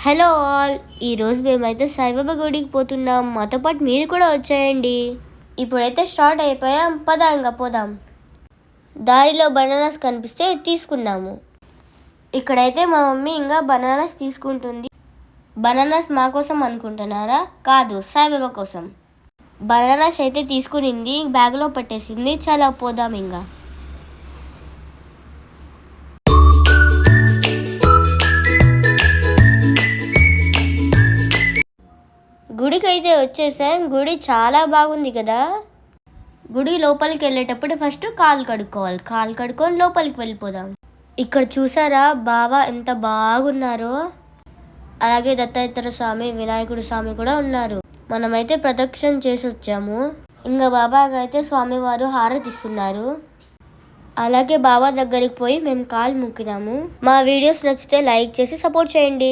Hello all, ఈరోజు మేమైతే సాయిబాబా గుడికి పోతున్నాం. మాతో పాటు మీరు కూడా వచ్చేయండి. ఇప్పుడైతే స్టార్ట్ అయిపోయాం, పదా ఇంకా పోదాం. దారిలో బనానాస్ కనిపిస్తే తీసుకున్నాము. ఇక్కడైతే మా మమ్మీ ఇంకా బనానాస్ తీసుకుంటుంది. బనానాస్ మా కోసం అనుకుంటున్నారా? కాదు, సాయిబాబా కోసం. బనానాస్ అయితే తీసుకునింది, బ్యాగ్లో పట్టేసింది. చాలా పోదాం ఇంకా. గుడికి అయితే వచ్చేసాం. గుడి చాలా బాగుంది కదా. గుడి లోపలికి వెళ్ళేటప్పుడు ఫస్ట్ కాలు కడుక్కోవాలి. కాలు కడుక్కొని లోపలికి వెళ్ళిపోదాం. ఇక్కడ చూసారా బాబా ఎంత బాగున్నారో. అలాగే దత్తాత్రేయ స్వామి, వినాయకుడు స్వామి కూడా ఉన్నారు. మనమైతే ప్రదక్షిణ చేసి వచ్చాము. ఇంకా బాబాకి అయితే స్వామివారు హారతి ఇస్తున్నారు. అలాగే బాబా దగ్గరికి పోయి మేము కాలు ముక్కినాము. మా వీడియోస్ నచ్చితే లైక్ చేసి సపోర్ట్ చేయండి.